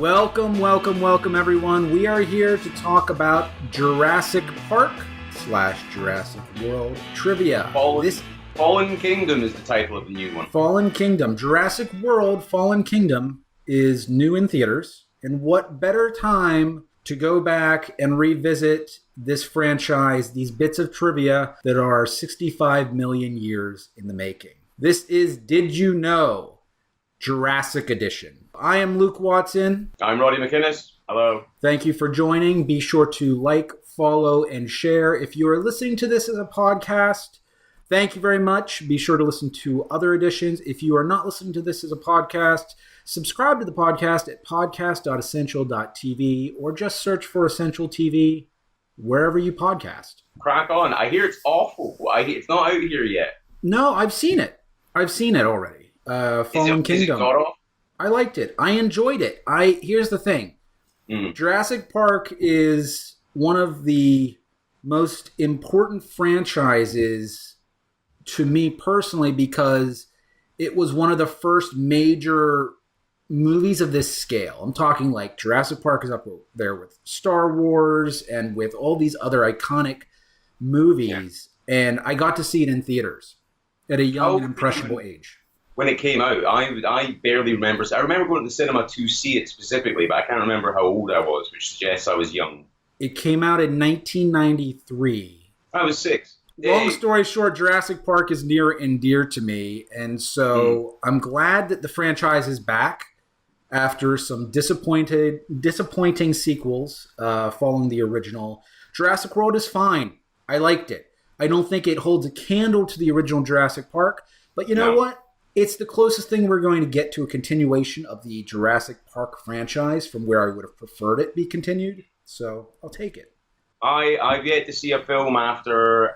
Welcome, everyone. We are here to talk about Jurassic Park / Jurassic World trivia. Fallen Kingdom is the title of the new one. Fallen Kingdom. Jurassic World Fallen Kingdom is new in theaters. And what better time to go back and revisit this franchise, these bits of trivia that are 65 million years in the making. This is Did You Know? Jurassic Edition. I am Luke Watson. I'm Roddy McInnes. Hello. Thank you for joining. Be sure to like, follow, and share. If you are listening to this as a podcast, thank you very much. Be sure to listen to other editions. If you are not listening to this as a podcast, subscribe to the podcast at podcast.essential.tv or just search for Essential TV wherever you podcast. Crack on. I hear it's awful. It's not out here yet. No, I've seen it. I've seen it already. Fallen Kingdom. I liked it. I enjoyed it. Here's the thing. Jurassic Park is one of the most important franchises to me personally because it was one of the first major movies of this scale. I'm talking like Jurassic Park is up there with Star Wars and with all these other iconic movies. Yeah. And I got to see it in theaters at a young and impressionable age. When it came out, I barely remember. I remember going to the cinema to see it specifically, but I can't remember how old I was, which suggests I was young. It came out in 1993. I was 6. Long story short, Jurassic Park is near and dear to me, and so I'm glad that the franchise is back after some disappointing sequels following the original. Jurassic World is fine. I liked it. I don't think it holds a candle to the original Jurassic Park, but you know what? It's the closest thing we're going to get to a continuation of the Jurassic Park franchise from where I would have preferred it be continued. So I'll take it. I've yet to see a film after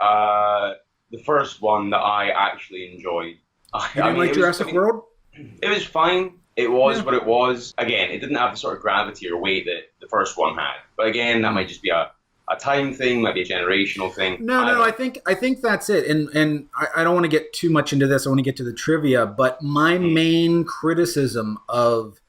the first one that I actually enjoyed. You didn't like Jurassic World? It was fine. It was what it was. Again, it didn't have the sort of gravity or weight that the first one had. But again, that might just be a time thing, might be a generational thing. No, I think that's it. And I don't want to get too much into this. I want to get to the trivia. But my main criticism of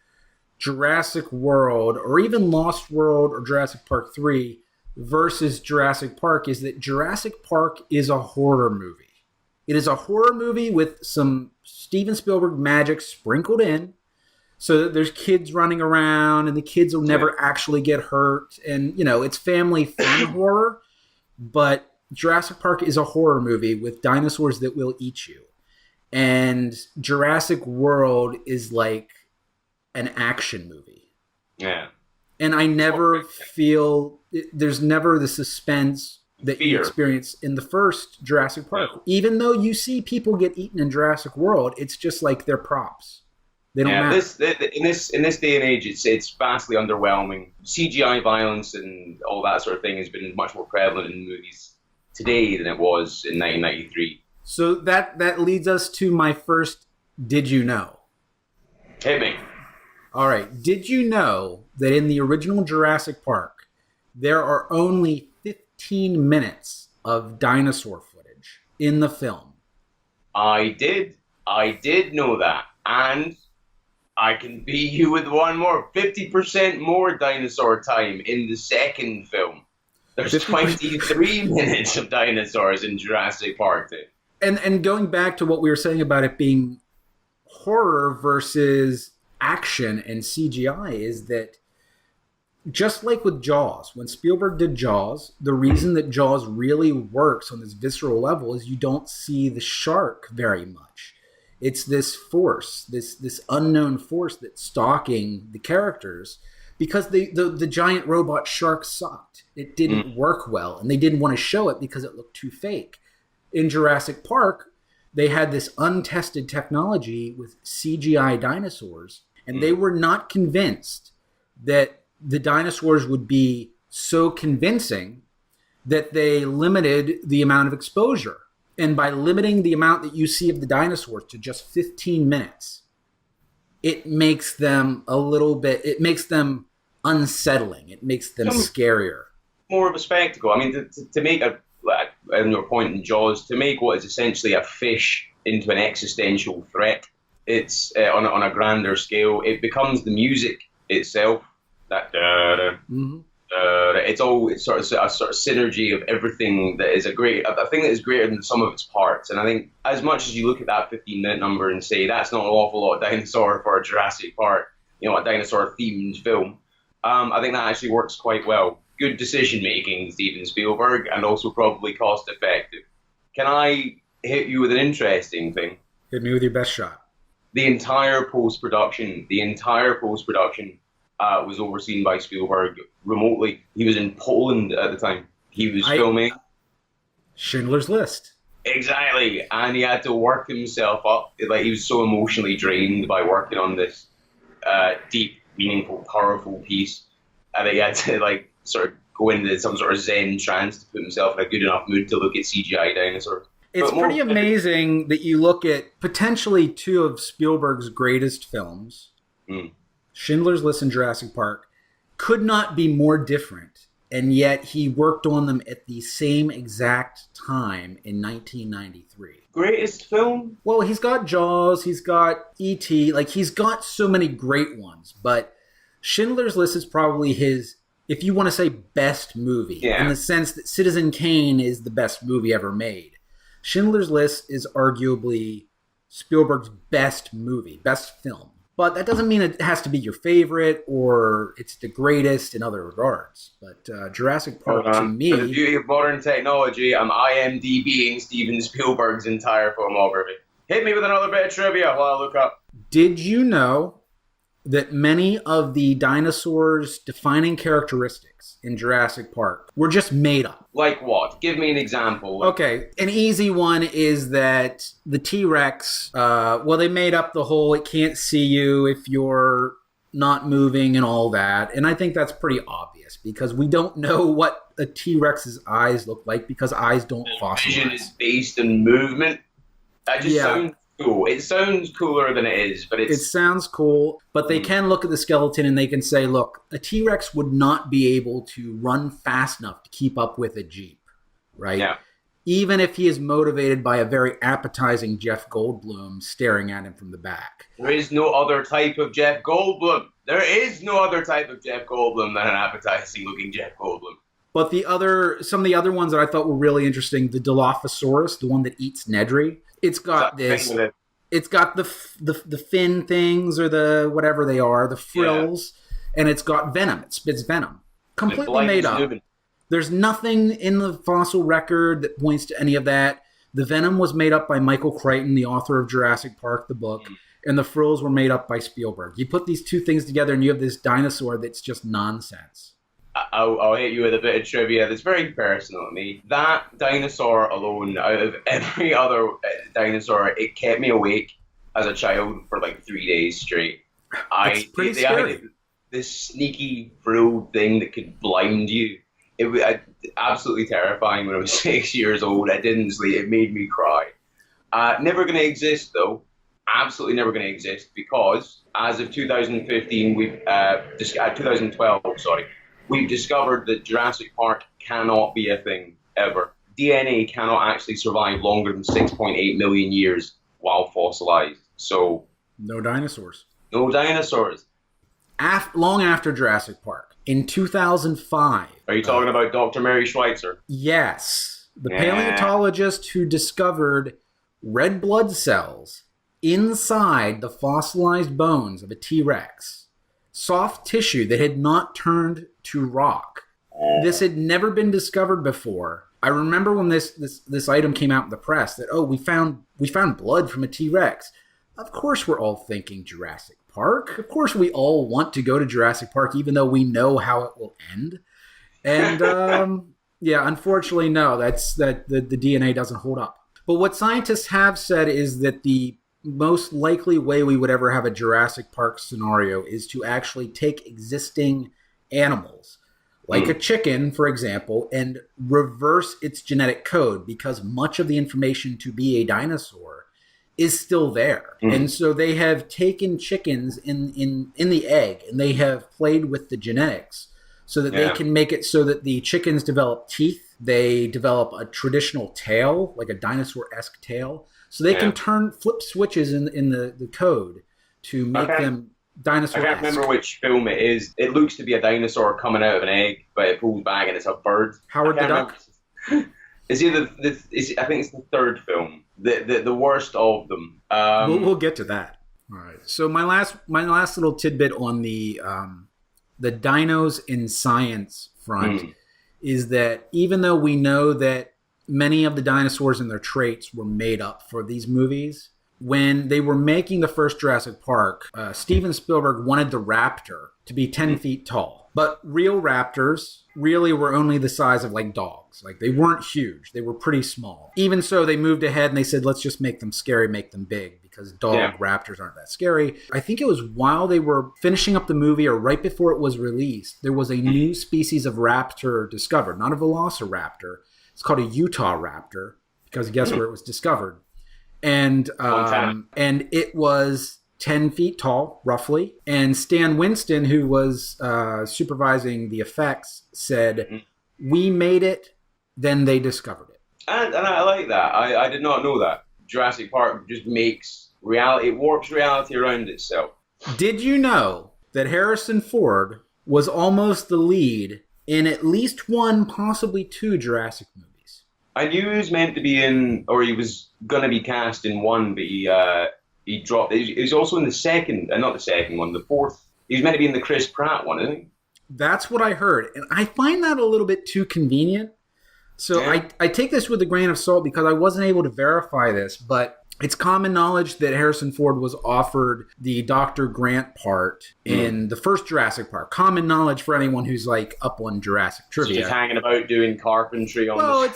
Jurassic World, or even Lost World or Jurassic Park 3 versus Jurassic Park, is that Jurassic Park is a horror movie. It is a horror movie with some Steven Spielberg magic sprinkled in, so that there's kids running around and the kids will never actually get hurt. And, it's family fun horror. But Jurassic Park is a horror movie with dinosaurs that will eat you. And Jurassic World is like an action movie. Yeah. And I never feel, there's never the suspense that you experience in the first Jurassic Park. Yeah. Even though you see people get eaten in Jurassic World, it's just like they're props. They don't matter. In this day and age, it's vastly underwhelming. CGI violence and all that sort of thing has been much more prevalent in movies today than it was in 1993. So that leads us to my first Did You Know? Hit me. All right. Did you know that in the original Jurassic Park, there are only 15 minutes of dinosaur footage in the film? I did know that. And I can beat you with one more. 50% more dinosaur time in the second film. There's 23 minutes of dinosaurs in Jurassic Park. And going back to what we were saying about it being horror versus action and CGI is that just like with Jaws, when Spielberg did Jaws, the reason that Jaws really works on this visceral level is you don't see the shark very much. It's this force, this unknown force that's stalking the characters because the giant robot shark sucked. It didn't work well, and they didn't want to show it because it looked too fake. In Jurassic Park, they had this untested technology with CGI dinosaurs, and they were not convinced that the dinosaurs would be so convincing that they limited the amount of exposure. And by limiting the amount that you see of the dinosaurs to just 15 minutes, it makes them it makes them unsettling. It makes them scarier. More of a spectacle. I mean, to make in your point in Jaws, to make what is essentially a fish into an existential threat, it's on a grander scale. It becomes the music itself. That it's sort of a sort of synergy of everything that is a thing that is greater than some of its parts. And I think as much as you look at that 15-minute number and say that's not an awful lot of dinosaur for a Jurassic Park, a dinosaur themed film, I think that actually works quite well. Good decision making, Steven Spielberg, and also probably cost effective. Can I hit you with an interesting thing? Hit me with your best shot. The entire post-production was overseen by Spielberg remotely. He was in Poland at the time. He was filming Schindler's List. Exactly, and he had to work himself up. Like, he was so emotionally drained by working on this deep, meaningful, powerful piece, that he had to sort of go into some sort of Zen trance to put himself in a good enough mood to look at CGI dinosaurs. It's pretty amazing that you look at potentially two of Spielberg's greatest films, Schindler's List and Jurassic Park, could not be more different, and yet he worked on them at the same exact time in 1993. Greatest film? Well, he's got Jaws, he's got E.T., he's got so many great ones, but Schindler's List is probably his, if you want to say best movie, in the sense that Citizen Kane is the best movie ever made. Schindler's List is arguably Spielberg's best movie, best film. But that doesn't mean it has to be your favorite or it's the greatest in other regards. But Jurassic Park, to me... For the beauty of modern technology, I'm IMDbing Steven Spielberg's entire filmography. Hit me with another bit of trivia while I look up. Did you know that many of the dinosaurs' defining characteristics in Jurassic Park were just made up? Like what? Give me an example. Okay, an easy one is that the T-Rex, they made up the whole it can't see you if you're not moving and all that. And I think that's pretty obvious because we don't know what a T-Rex's eyes look like because eyes don't fossilize. Vision is based on movement. That just sounds cool. It sounds cooler than it is, but it sounds cool, but they can look at the skeleton and they can say, look, a T-Rex would not be able to run fast enough to keep up with a Jeep, right? Yeah. Even if he is motivated by a very appetizing Jeff Goldblum staring at him from the back. There is no other type of Jeff Goldblum. There is no other type of Jeff Goldblum than an appetizing looking Jeff Goldblum. But some of the other ones that I thought were really interesting, the Dilophosaurus, the one that eats Nedry, it's got this. It's got the fin things or the whatever they are, the frills, and it's got venom. It spits venom. Completely made up. There's nothing in the fossil record that points to any of that. The venom was made up by Michael Crichton, the author of Jurassic Park, the book, and the frills were made up by Spielberg. You put these two things together and you have this dinosaur that's just nonsense. I'll hit you with a bit of trivia that's very personal to me. That dinosaur alone, out of every other dinosaur, it kept me awake as a child for 3 days straight. It's pretty scary. This sneaky frilled thing that could blind you. It was absolutely terrifying when I was 6 years old. I didn't sleep. It made me cry. Never going to exist, though. Absolutely never going to exist because as of 2015, 2012, sorry. We've discovered that Jurassic Park cannot be a thing, ever. DNA cannot actually survive longer than 6.8 million years while fossilized. So... No dinosaurs. No dinosaurs. Long after Jurassic Park, in 2005... Are you talking about Dr. Mary Schweitzer? Yes. The paleontologist who discovered red blood cells inside the fossilized bones of a T-Rex. Soft tissue that had not turned to rock. This had never been discovered before. I remember when this item came out in the press that, we found blood from a T-Rex. Of course we're all thinking Jurassic Park. Of course we all want to go to Jurassic Park even though we know how it will end. And unfortunately no, the DNA doesn't hold up. But what scientists have said is that the most likely way we would ever have a Jurassic Park scenario is to actually take existing animals, like a chicken, for example, and reverse its genetic code because much of the information to be a dinosaur is still there. And so they have taken chickens in the egg and they have played with the genetics so that they can make it so that the chickens develop teeth, they develop a traditional tail, like a dinosaur-esque tail. So they can flip switches in the code to make them Dinosaur. I can't remember which film it is. It looks to be a dinosaur coming out of an egg, but it pulls back and it's a bird. Howard the Duck? Is either I think it's the third film, the worst of them. We'll get to that. All right. So my last little tidbit on the dinos in science front is that even though we know that many of the dinosaurs and their traits were made up for these movies, when they were making the first Jurassic Park, Steven Spielberg wanted the raptor to be 10 feet tall. But real raptors really were only the size of like dogs. Like they weren't huge. They were pretty small. Even so, they moved ahead and they said, let's just make them scary, make them big, because raptors aren't that scary. I think it was while they were finishing up the movie or right before it was released, there was a new species of raptor discovered. Not a velociraptor. It's called a Utah raptor, because guess where it was discovered? And it was 10 feet tall, roughly. And Stan Winston, who was supervising the effects, said, we made it, then they discovered it. And I like that. I did not know that. Jurassic Park just makes reality, it warps reality around itself. Did you know that Harrison Ford was almost the lead in at least one, possibly two Jurassic movies? I knew he was meant to be in, or he was going to be cast in one, but he dropped. He was also in the second, not the second one, the fourth. He was meant to be in the Chris Pratt one, isn't he? That's what I heard. And I find that a little bit too convenient. So I take this with a grain of salt because I wasn't able to verify this, but it's common knowledge that Harrison Ford was offered the Dr. Grant part in the first Jurassic Park. Common knowledge for anyone who's like up on Jurassic trivia. So just hanging about doing carpentry on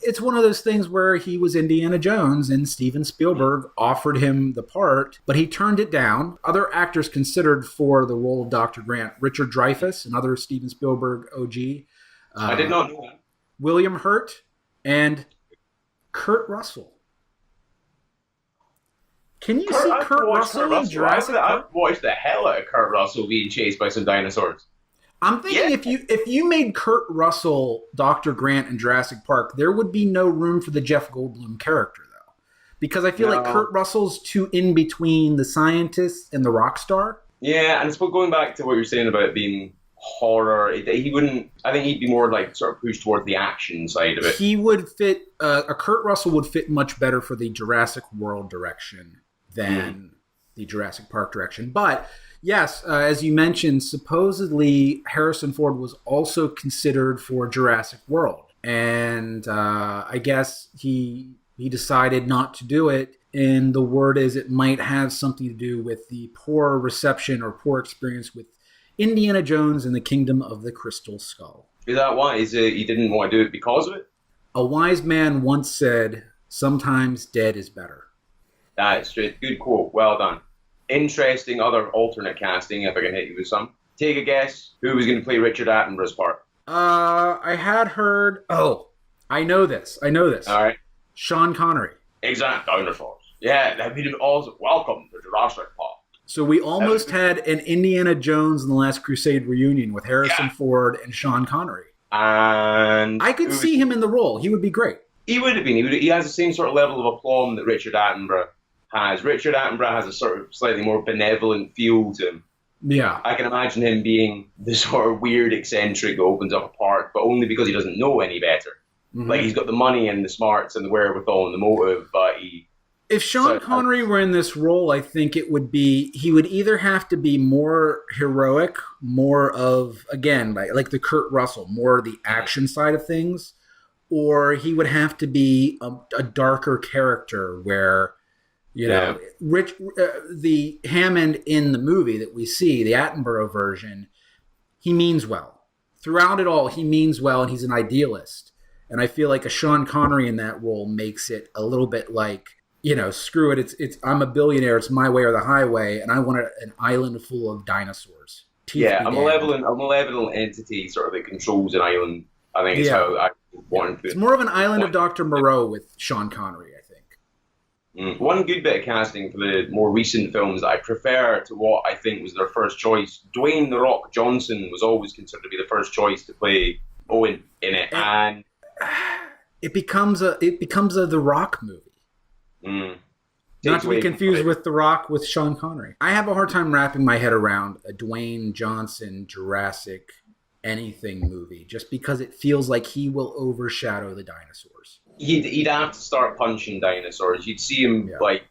it's one of those things where he was Indiana Jones and Steven Spielberg offered him the part, but he turned it down. Other actors considered for the role of Dr. Grant: Richard Dreyfuss, another Steven Spielberg OG. I did not know that. William Hurt and Kurt Russell. Can you see Kurt Russell in Jurassic Park? I've watched the hell out of Kurt Russell being chased by some dinosaurs. I'm thinking if you made Kurt Russell Dr. Grant in Jurassic Park, there would be no room for the Jeff Goldblum character, though. Because I feel like Kurt Russell's too in between the scientist and the rock star. Yeah, and going back to what you're saying about it being horror, he wouldn't. I think he'd be more like sort of pushed toward the action side of it. He would fit. A Kurt Russell would fit much better for the Jurassic World direction than the Jurassic Park direction. But yes, as you mentioned, supposedly Harrison Ford was also considered for Jurassic World, and I guess he decided not to do it. And the word is it might have something to do with the poor reception or poor experience with Indiana Jones and the Kingdom of the Crystal Skull. Is that why? Is it he didn't want to do it because of it? A wise man once said, "Sometimes dead is better." That is straight. Good quote. Well done. Interesting other alternate casting, if I can hit you with some. Take a guess. Who was going to play Richard Attenborough's part? I had heard... Oh, I know this. All right. Sean Connery. Exact dinosaurs. Yeah, that'd be also welcome to Jurassic Park. So we almost had an Indiana Jones and the Last Crusade reunion with Harrison Ford and Sean Connery. And I could see him in the role. He would be great. He would have been. He has the same sort of level of aplomb that Richard Attenborough has. Richard Attenborough has a sort of slightly more benevolent feel to him. Yeah. I can imagine him being the sort of weird eccentric who opens up a park, but only because he doesn't know any better. Mm-hmm. Like, he's got the money and the smarts and the wherewithal and the motive, but he... If Sean Connery were in this role, I think it would be... He would either have to be more heroic, more of, again, like the Kurt Russell, more the action side of things, or he would have to be a darker character where... You know, the Hammond in the movie that we see, the Attenborough version, he means well. Throughout it all, he means well, and he's an idealist. And I feel like a Sean Connery in that role makes it a little bit like, you know, screw it. It's I'm a billionaire. It's my way or the highway, and I want an island full of dinosaurs. A malevolent entity sort of that controls an island. I think is how I want to. It's more of an island of Dr. Moreau with Sean Connery. One good bit of casting for the more recent films that I prefer to what I think was their first choice. Dwayne "The Rock" Johnson was always considered to be the first choice to play Owen in it, and it becomes a The Rock movie. Not to be confused with The Rock with Sean Connery. I have a hard time wrapping my head around a Dwayne Johnson Jurassic anything movie, just because it feels like he will overshadow the dinosaurs. He'd have to start punching dinosaurs. You'd see him like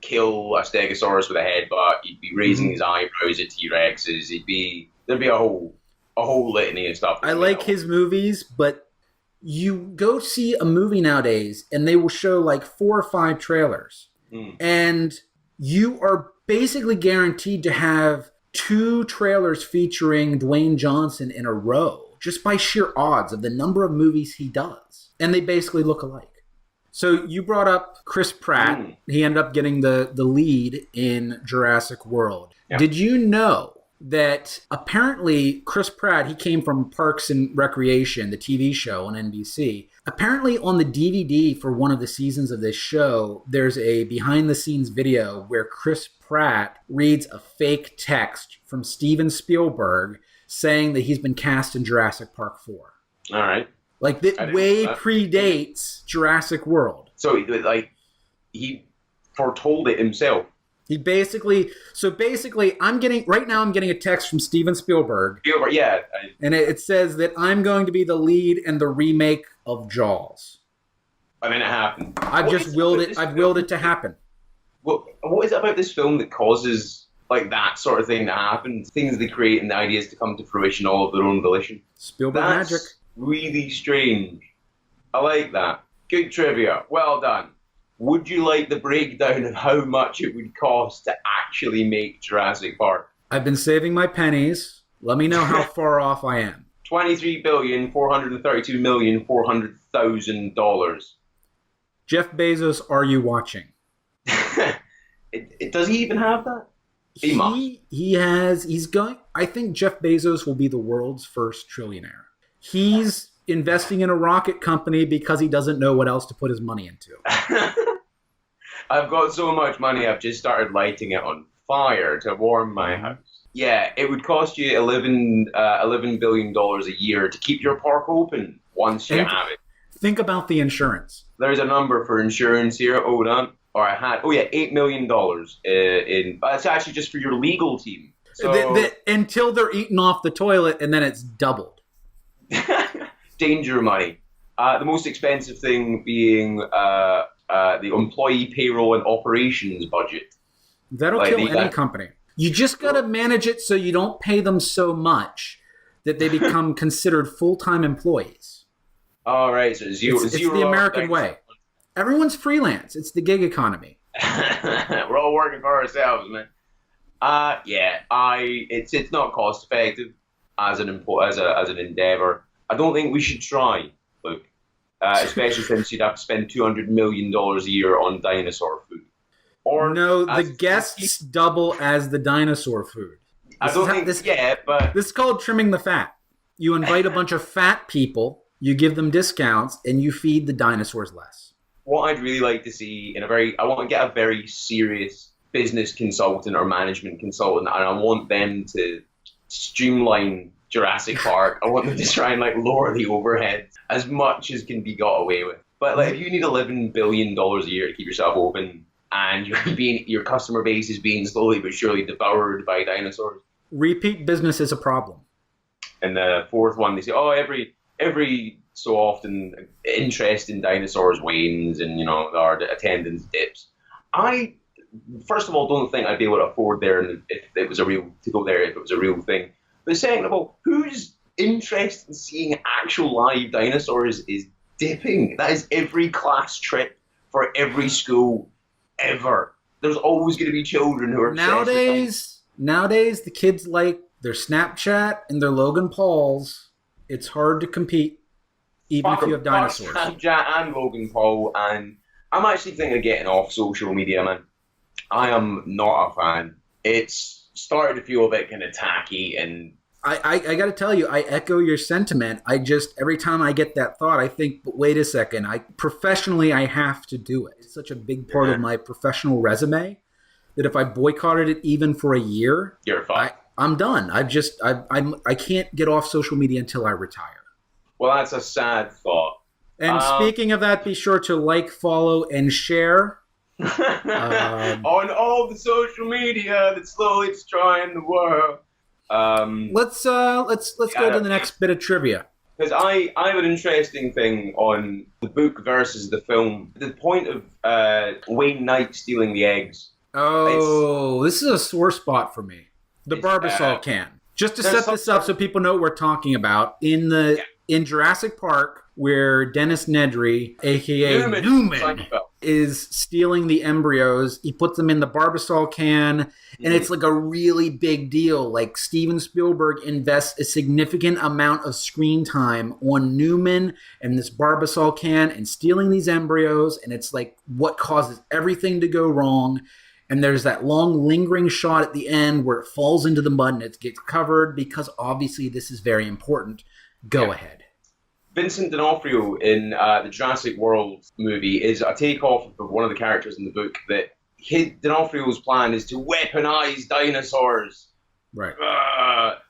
kill a Stegosaurus with a headbutt. He'd be raising his eyebrows at T-Rexes. There'd be a whole litany of stuff. I like his movies, but you go see a movie nowadays and they will show like 4 or 5 trailers. And you are basically guaranteed to have 2 trailers featuring Dwayne Johnson in a row, just by sheer odds of the number of movies he does. And they basically look alike. So you brought up Chris Pratt. He ended up getting the lead in Jurassic World. Yeah. Did you know that apparently Chris Pratt, he came from Parks and Recreation, the TV show on NBC. Apparently on the DVD for one of the seasons of this show, there's a behind-the-scenes video where Chris Pratt reads a fake text from Steven Spielberg saying that he's been cast in Jurassic Park 4. All right. Like, that way predates Jurassic World. So, like, he foretold it himself. He basically, I'm getting a text from Steven Spielberg. And it says that I'm going to be the lead in the remake of Jaws. And then it happened. I've willed it to happen. What is it about this film that causes like that sort of thing to happen? Things they create and the ideas to come to fruition all of their own volition. Spielberg magic. Really strange. I like that. Good trivia. Well done. Would you like the breakdown of how much it would cost to actually make Jurassic Park? I've been saving my pennies. Let me know how far off I am. $23,432,400,000. Jeff Bezos, are you watching? Does he even have that? He must. He's going. I think Jeff Bezos will be the world's first trillionaire. He's investing in a rocket company because he doesn't know what else to put his money into. I've got so much money, I've just started lighting it on fire to warm my house. Yeah, it would cost you $11 billion a year to keep your park open once you have it. Think about the insurance. There's a number for insurance here. Hold on. Or I had, $8 million that's actually just for your legal team. So, until they're eaten off the toilet, and then it's doubled. Danger money. The most expensive thing being the employee payroll and operations budget. That'll kill any company. You just got to manage it so you don't pay them so much that they become considered full-time employees. All right, so zero. It's the American way. Everyone's freelance. It's the gig economy. We're all working for ourselves, man. It's not cost effective as an endeavor. I don't think we should try. Look, especially since you'd have to spend $200 million a year on dinosaur food. Or no, the guests double as the dinosaur food. This is called trimming the fat. You invite a bunch of fat people, you give them discounts, and you feed the dinosaurs less. What I'd really like to see I want to get a very serious business consultant or management consultant, and I want them to streamline Jurassic Park. I want them to try and lower the overhead as much as can be got away with. But if you need $11 billion a year to keep yourself open, and your customer base is being slowly but surely devoured by dinosaurs. Repeat business is a problem. And the fourth one, they say, every so often interest in dinosaurs wanes, and our attendance dips. I, first of all, don't think I'd be able to afford there if it was a real thing. But second of all, whose interest in seeing actual live dinosaurs is dipping? That is every class trip for every school ever. There's always going to be children who are nowadays the kids like their Snapchat and their Logan Pauls. It's hard to compete even if you have dinosaurs. Snapchat and Logan Paul, and I'm actually thinking of getting off social media, man. I am not a fan. It's started to feel a bit kind of tacky, and I got to tell you, I echo your sentiment. Every time I get that thought, I think, but wait a second, professionally I have to do it. It's such a big part of my professional resume that if I boycotted it even for a year, you're fine. I'm done. I can't get off social media until I retire. Well, that's a sad thought. And speaking of that, be sure to like, follow, and share On all the social media that's slowly destroying the world. Let's go to the next bit of trivia. Because I have an interesting thing on the book versus the film. The point of Wayne Knight stealing the eggs. Oh, this is a sore spot for me. The Barbasol can. Just to set this up so people know what we're talking about, in Jurassic Park, where Dennis Nedry, a.k.a. Newman, is stealing the embryos, he puts them in the Barbasol can, and it's like a really big deal. Like, Steven Spielberg invests a significant amount of screen time on Newman and this Barbasol can and stealing these embryos, and it's like what causes everything to go wrong. And there's that long lingering shot at the end where it falls into the mud and it gets covered because obviously this is very important. Go ahead. Vincent D'Onofrio in the Jurassic World movie is a takeoff of one of the characters in the book that D'Onofrio's plan is to weaponize dinosaurs. Right.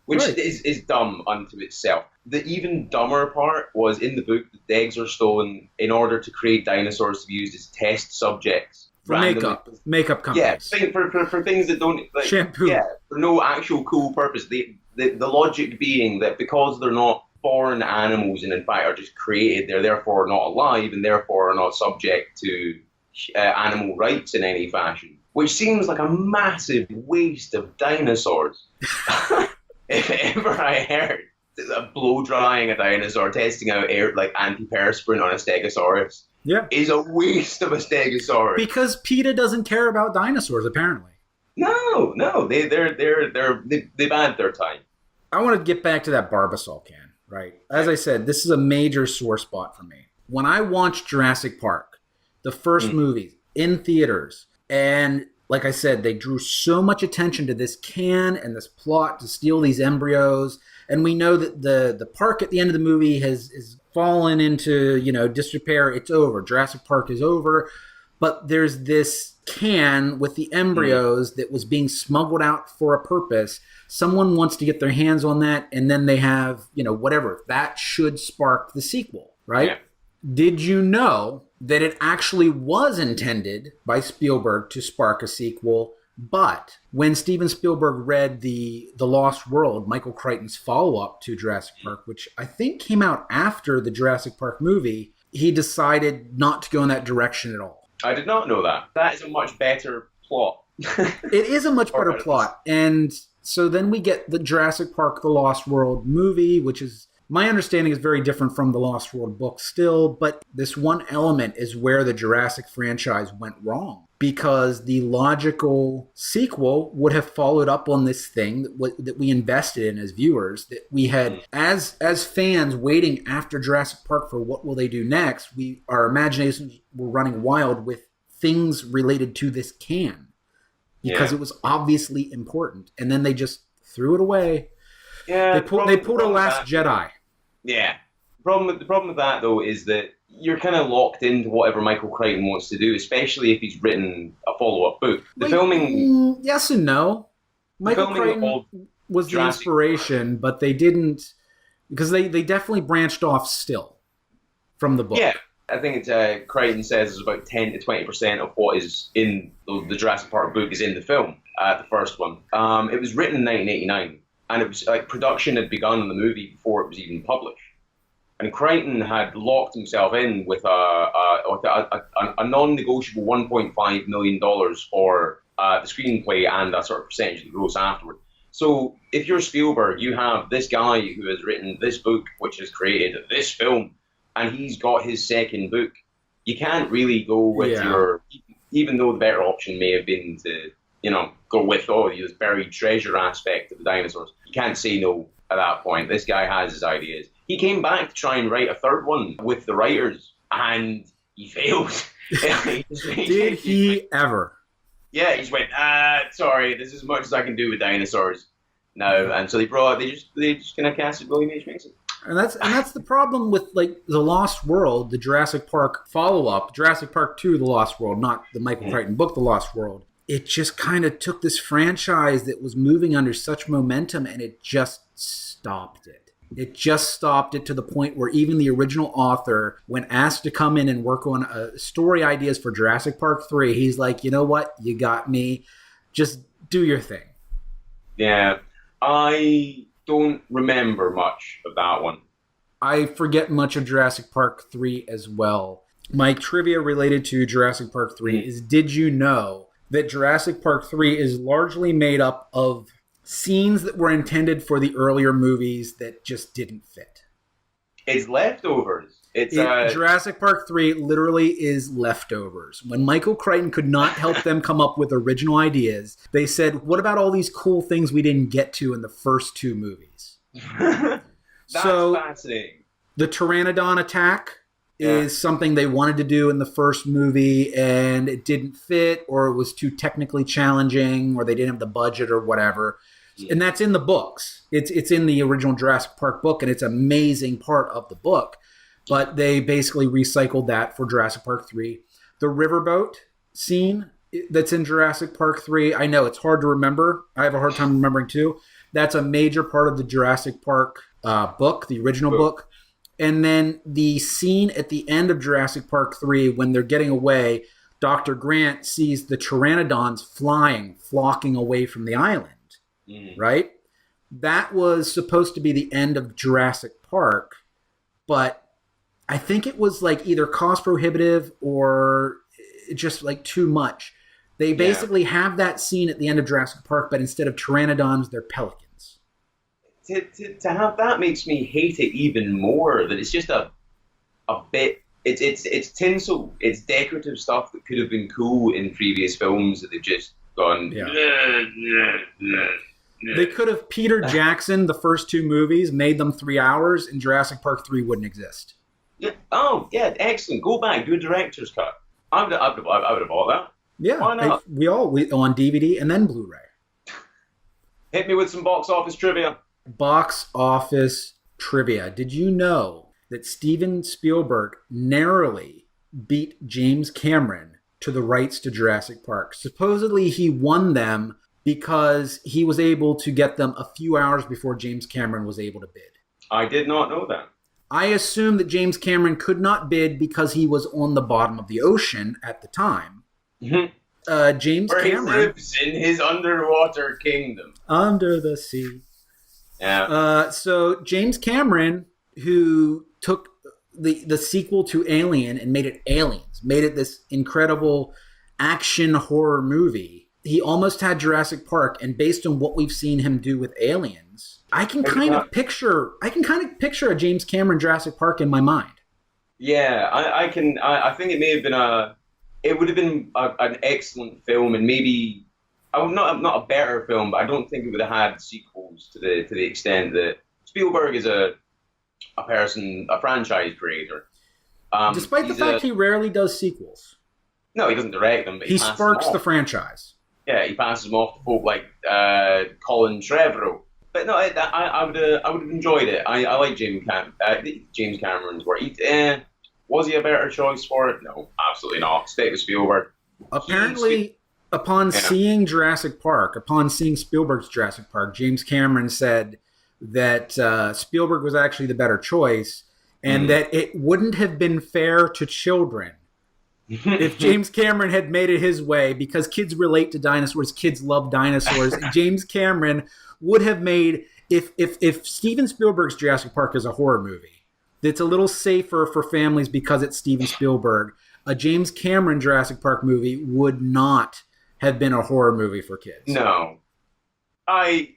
Which is dumb unto itself. The even dumber part was in the book, the eggs are stolen in order to create dinosaurs to be used as test subjects. For makeup companies. Yeah, for things that don't like shampoo. Yeah, for no actual cool purpose. The logic being that because they're not born animals and in fact are just created, they're therefore not alive and therefore are not subject to animal rights in any fashion. Which seems like a massive waste of dinosaurs. If ever I heard blow drying a dinosaur, testing out air like antiperspirant on a Stegosaurus. Yeah, is a waste of a Stegosaurus. Because PETA doesn't care about dinosaurs, apparently. No, they've had their time. I want to get back to that Barbasol can, right? As I said, this is a major sore spot for me. When I watched Jurassic Park, the first movie in theaters, and like I said, they drew so much attention to this can and this plot to steal these embryos, and we know that the park at the end of the movie has fallen into, disrepair. It's over. Jurassic Park is over. But there's this can with the embryos that was being smuggled out for a purpose. Someone wants to get their hands on that, and then they have, whatever. That should spark the sequel, right? Yeah. Did you know that it actually was intended by Spielberg to spark a sequel? But when Steven Spielberg read The Lost World, Michael Crichton's follow-up to Jurassic Park, which I think came out after the Jurassic Park movie, he decided not to go in that direction at all. I did not know that. That is a much better plot. It is a much better plot. And so then we get the Jurassic Park, The Lost World movie, which is, my understanding is very different from the Lost World book still, but this one element is where the Jurassic franchise went wrong. Because the logical sequel would have followed up on this thing that we invested in as viewers, that we had, as fans waiting after Jurassic Park for what will they do next, our imaginations were running wild with things related to this can. Because it was obviously important. And then they just threw it away. Yeah, they pulled a Last Jedi. Yeah. The problem with that, though, is that you're kind of locked into whatever Michael Crichton wants to do, especially if he's written a follow-up book. Filming... Yes and no. Michael Crichton was the inspiration, but they didn't... Because they definitely branched off still from the book. Yeah. I think Crichton says it's about 10 to 20% of what is in the Jurassic Park book is in the film, the first one. It was written in 1989, and it was like production had begun on the movie before it was even published. And Crichton had locked himself in with a non-negotiable $1.5 million for the screenplay and a sort of percentage of the gross afterward. So if you're Spielberg, you have this guy who has written this book, which has created this film, and he's got his second book. You can't really go with even though the better option may have been to, go with, this buried treasure aspect of the dinosaurs. You can't say no at that point. This guy has his ideas. He came back to try and write a third one with the writers, and he failed. Did he ever? Yeah, he just went, sorry, this is as much as I can do with dinosaurs now. And so they just kind of casted William H. Mason. And that's the problem with like The Lost World, the Jurassic Park follow-up, Jurassic Park 2, The Lost World, not the Michael Crichton book, The Lost World. It just kind of took this franchise that was moving under such momentum and it just stopped it. It just stopped it to the point where even the original author, when asked to come in and work on story ideas for Jurassic Park 3, he's like, you know what? You got me. Just do your thing. Yeah, I don't remember much of that one. I forget much of Jurassic Park 3 as well. My trivia related to Jurassic Park 3 is, did you know that Jurassic Park 3 is largely made up of scenes that were intended for the earlier movies that just didn't fit? It's leftovers. Jurassic Park 3 literally is leftovers. When Michael Crichton could not help them come up with original ideas, they said, what about all these cool things we didn't get to in the first two movies? That's fascinating. The Pteranodon attack is something they wanted to do in the first movie, and it didn't fit, or it was too technically challenging, or they didn't have the budget or whatever. And that's in the books. It's in the original Jurassic Park book, and it's an amazing part of the book. But they basically recycled that for Jurassic Park 3. The riverboat scene that's in Jurassic Park 3, I know it's hard to remember. I have a hard time remembering too. That's a major part of the Jurassic Park book, the original book. And then the scene at the end of Jurassic Park 3, when they're getting away, Dr. Grant sees the pteranodons flocking away from the island, right? That was supposed to be the end of Jurassic Park, but I think it was like either cost prohibitive or just like too much. They basically have that scene at the end of Jurassic Park, but instead of pteranodons, they're pelicans. To have that makes me hate it even more. That it's just a bit. It's tinsel. It's decorative stuff that could have been cool in previous films that they've just gone. Yeah. They could have Peter Jackson the first two movies, made them 3 hours, and Jurassic Park 3 wouldn't exist. Yeah. Oh yeah, excellent. Go back, do a director's cut. I would have bought that. Yeah, why not? We on DVD and then Blu-ray. Hit me with some box office trivia. Box office trivia. Did you know that Steven Spielberg narrowly beat James Cameron to the rights to Jurassic Park? Supposedly he won them because he was able to get them a few hours before James Cameron was able to bid. I did not know that. I assume that James Cameron could not bid because he was on the bottom of the ocean at the time. James Where Cameron he lives in his underwater kingdom. Under the sea. Yeah. So James Cameron, who took the sequel to Alien and made it Aliens, made it this incredible action horror movie. He almost had Jurassic Park, and based on what we've seen him do with Aliens, I can kind of picture a James Cameron Jurassic Park in my mind. Yeah, I can. I think it may have been it would have been an excellent film, and maybe not a better film, but I don't think it would have had sequels to the extent that Spielberg is a franchise creator. Despite the fact he rarely does sequels. No, he doesn't direct them, but he sparks the franchise. Yeah, he passes them off to folk like Colin Trevorrow. But no, I would have enjoyed it. I like James Cameron's work. Was he a better choice for it? No, absolutely not. Stick with Spielberg. Apparently, upon seeing Spielberg's Jurassic Park, James Cameron said that Spielberg was actually the better choice, and that it wouldn't have been fair to children if James Cameron had made it his way, because kids relate to dinosaurs, kids love dinosaurs. James Cameron would have made, if Steven Spielberg's Jurassic Park is a horror movie, it's a little safer for families because it's Steven Spielberg. A James Cameron Jurassic Park movie would not have been a horror movie for kids. No, it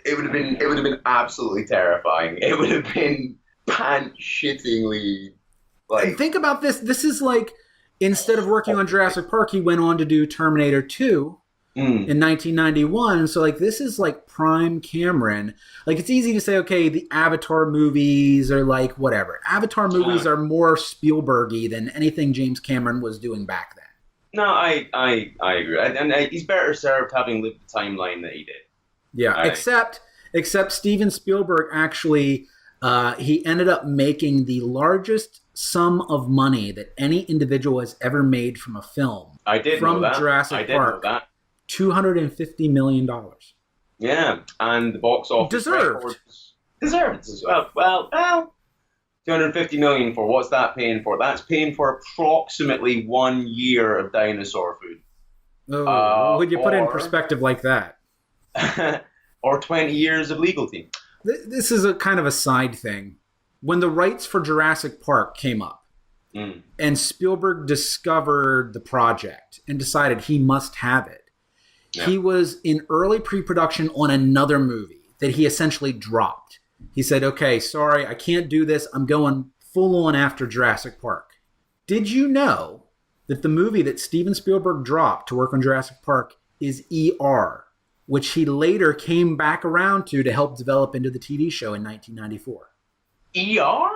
would have been absolutely terrifying. It would have been pant-shittingly like. And think about this. This is like, instead of working on Jurassic Park, he went on to do Terminator 2 in 1991. So like, this is like prime Cameron. Like, it's easy to say, okay, the Avatar movies are like whatever. Avatar movies are more Spielberg-y than anything James Cameron was doing back then. No, I agree, and he's better served having lived the timeline that he did. Yeah, except Steven Spielberg actually, he ended up making the largest sum of money that any individual has ever made from a film. I did from know that. Jurassic Park. Know that. $250 million. Yeah, and the box office deserved. records. Deserved as well. Well, 250 million for what's that paying for? That's paying for approximately 1 year of dinosaur food. Oh, would you put it in Or perspective like that? or 20 years of legal team. This is a kind of a side thing. When the rights for Jurassic Park came up, and Spielberg discovered the project and decided he must have it, he was in early pre-production on another movie that he essentially dropped. He said, okay, sorry, I can't do this. I'm going full on after Jurassic Park. Did you know that the movie that Steven Spielberg dropped to work on Jurassic Park is ER, which he later came back around to help develop into the TV show in 1994? ER?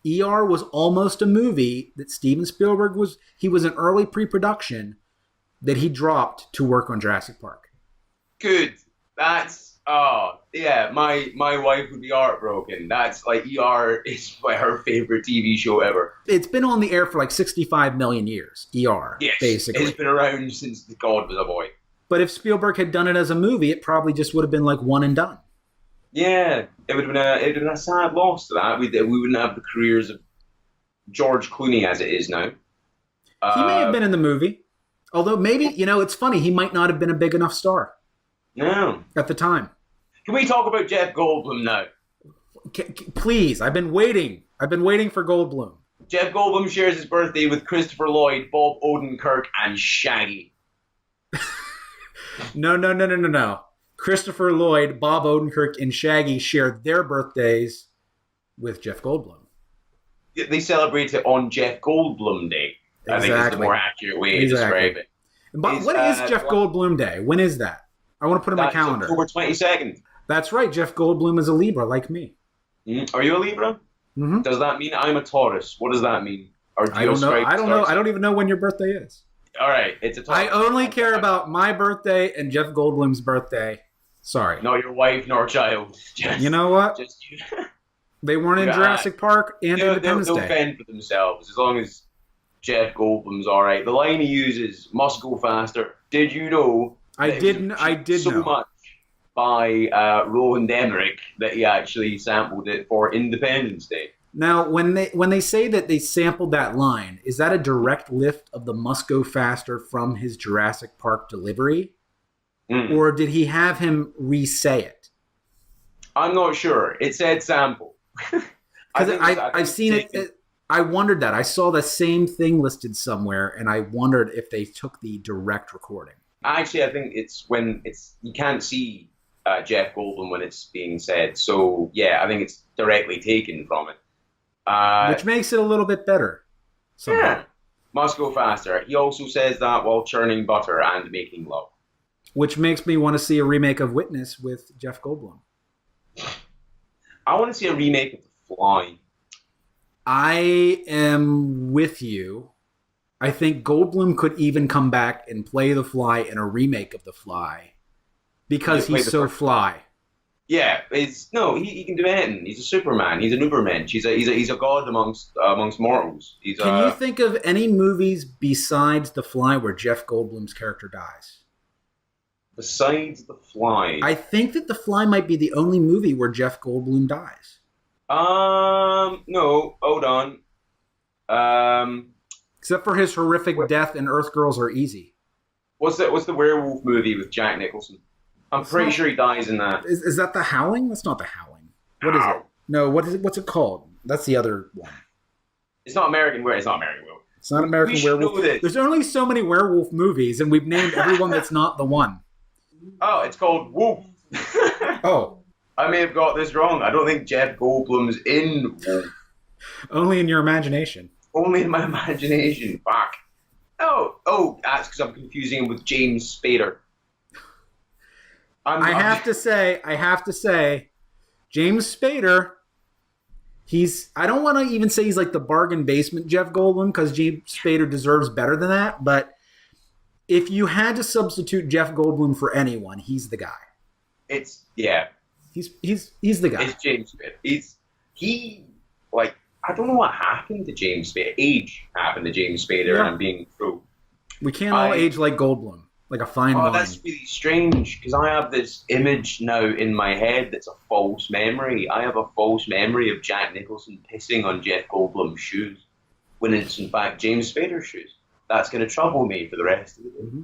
ER was almost a movie that Steven Spielberg was in early pre-production that he dropped to work on Jurassic Park. Good. That's yeah, my wife would be heartbroken. That's like ER is her favorite TV show ever. It's been on the air for like 65 million years, ER, yes, basically. It's been around since God was a boy. But if Spielberg had done it as a movie, it probably just would have been like one and done. Yeah, it would have been a sad loss to that. We wouldn't have the careers of George Clooney as it is now. He may have been in the movie. Although maybe, it's funny, he might not have been a big enough star. No. At the time. Can we talk about Jeff Goldblum now? Please, I've been waiting. I've been waiting for Goldblum. Jeff Goldblum shares his birthday with Christopher Lloyd, Bob Odenkirk, and Shaggy. No. Christopher Lloyd, Bob Odenkirk, and Shaggy share their birthdays with Jeff Goldblum. They celebrate it on Jeff Goldblum Day. I think it's the more accurate way to describe it. But what is Jeff Goldblum Day? When is that? I want to put it in my calendar. October 22nd. That's right. Jeff Goldblum is a Libra, like me. Are you a Libra? Mm-hmm. Does that mean I'm a Taurus? What does that mean? Or do I don't know. I don't even know when your birthday is. All right, it's a Taurus. I only care about my birthday and Jeff Goldblum's birthday. Sorry. Not your wife nor child. You know what? Just you. They weren't in Jurassic Park and Independence Day. They'll fend for themselves as long as Jeff Goldblum's all right. The line he uses, "Must go faster." Did you know? I did know much by Roland Emmerich that he actually sampled it for Independence Day. Now, when they say that they sampled that line, is that a direct lift of the "Must go faster" from his Jurassic Park delivery, or did he have him re-say it? I'm not sure. It said sample. Because I've seen it. I wondered that. I saw the same thing listed somewhere, and I wondered if they took the direct recording. Actually, I think it's when you can't see Jeff Goldblum when it's being said. So, yeah, I think it's directly taken from it. Which makes it a little bit better. Somehow. Yeah. Must go faster. He also says that while churning butter and making love. Which makes me want to see a remake of Witness with Jeff Goldblum. I want to see a remake of The Fly. I am with you. I think Goldblum could even come back and play The Fly in a remake of The Fly because he's so fly. Yeah, he can do anything. He's a Superman. He's an Ubermensch. He's a god amongst mortals. Can you think of any movies besides The Fly where Jeff Goldblum's character dies? Besides The Fly, I think that The Fly might be the only movie where Jeff Goldblum dies. No, hold on. Except for his horrific death in Earth Girls Are Easy. What's the werewolf movie with Jack Nicholson? I'm pretty sure he dies in that. Is that The Howling? That's not The Howling. What is it? No, what's it called? That's the other one. It's not American Werewolf. It's not American Werewolf. It's not American Werewolf. There's only so many werewolf movies, and we've named everyone that's not the one. Oh, it's called Wolf. Oh. I may have got this wrong. I don't think Jeff Goldblum's in Wolf. Only in your imagination. Only in my imagination. Fuck. Oh, that's because I'm confusing him with James Spader. I have to say, James Spader, I don't want to even say he's like the bargain basement Jeff Goldblum, because James Spader deserves better than that, but if you had to substitute Jeff Goldblum for anyone, he's the guy. He's the guy. It's James Spader. I don't know what happened to James Spader. Age happened to James Spader, and I'm being true. We can't all age like Goldblum. like a fine Oh, wine. that's really strange because I have this image now in my head that's a false memory. I have a false memory of Jack Nicholson pissing on Jeff Goldblum's shoes when it's in fact James Spader's shoes. That's going to trouble me for the rest of the day. Mm-hmm.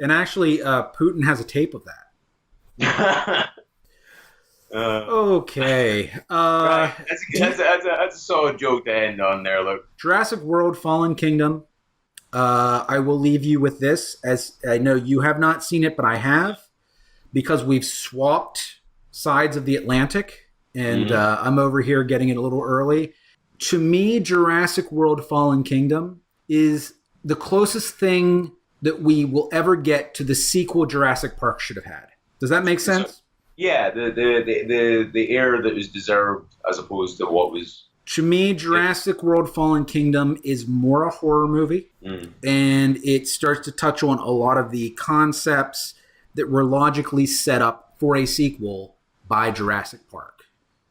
And actually, Putin has a tape of that. Okay. Right. That's a solid joke to end on there, look. Jurassic World Fallen Kingdom. I will leave you with this, as I know you have not seen it, but I have, because we've swapped sides of the Atlantic, and I'm over here getting it a little early. To me, Jurassic World Fallen Kingdom is the closest thing that we will ever get to the sequel Jurassic Park should have had. Does that make sense? Yeah, the air that was deserved as opposed to what was. To me, Jurassic World Fallen Kingdom is more a horror movie, and it starts to touch on a lot of the concepts that were logically set up for a sequel by Jurassic Park,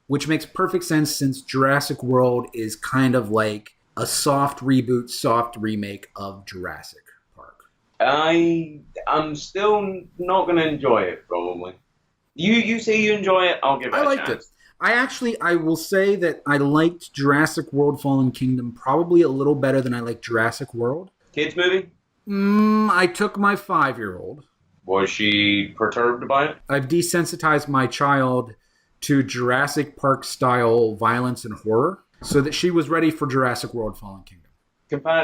which makes perfect sense since Jurassic World is kind of like a soft reboot, soft remake of Jurassic Park. I'm still not going to enjoy it, probably. You say you enjoy it, I'll give it a chance. I liked it. I will say that I liked Jurassic World Fallen Kingdom probably a little better than I liked Jurassic World. Kids movie? I took my 5-year-old. Was she perturbed by it? I've desensitized my child to Jurassic Park style violence and horror so that she was ready for Jurassic World Fallen Kingdom.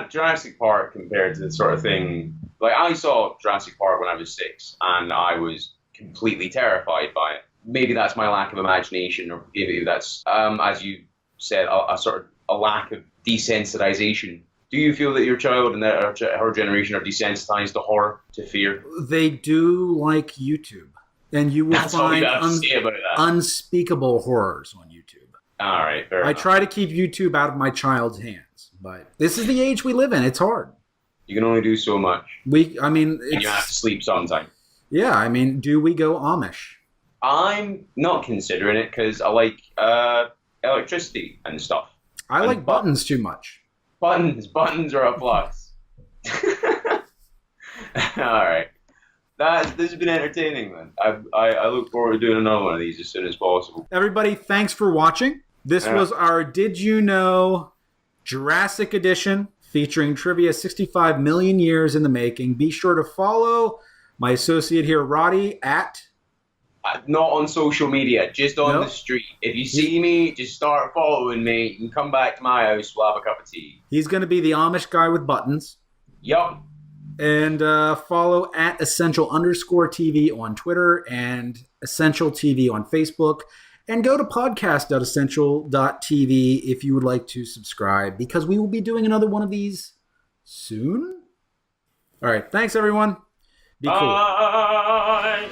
Jurassic Park compared to the sort of thing, like I saw Jurassic Park when I was 6 and I was completely terrified by it. Maybe that's my lack of imagination, or maybe that's, as you said, a sort of a lack of desensitization. Do you feel that your child and her generation are desensitized to horror, to fear? They do like YouTube, and you will find unspeakable horrors on YouTube. All right, fair I enough. try to keep YouTube out of my child's hands, but this is the age we live in. It's hard. You can only do so much. And you have to sleep sometime. Yeah, do we go Amish? I'm not considering it because I like electricity and stuff. I like buttons too much. Buttons are a plus. All right. This has been entertaining, man. I look forward to doing another one of these as soon as possible. Everybody, thanks for watching. This was our Did You Know Jurassic Edition, featuring trivia 65 million years in the making. Be sure to follow my associate here, Roddy, at... Not on social media, just on the street. If you see me, just start following me. You can come back to my house, we'll have a cup of tea. He's going to be the Amish guy with buttons. Yup. And follow at Essential_TV on Twitter and Essential TV on Facebook. And go to podcast.essential.tv if you would like to subscribe, because we will be doing another one of these soon. All right. Thanks, everyone. Be cool. Bye.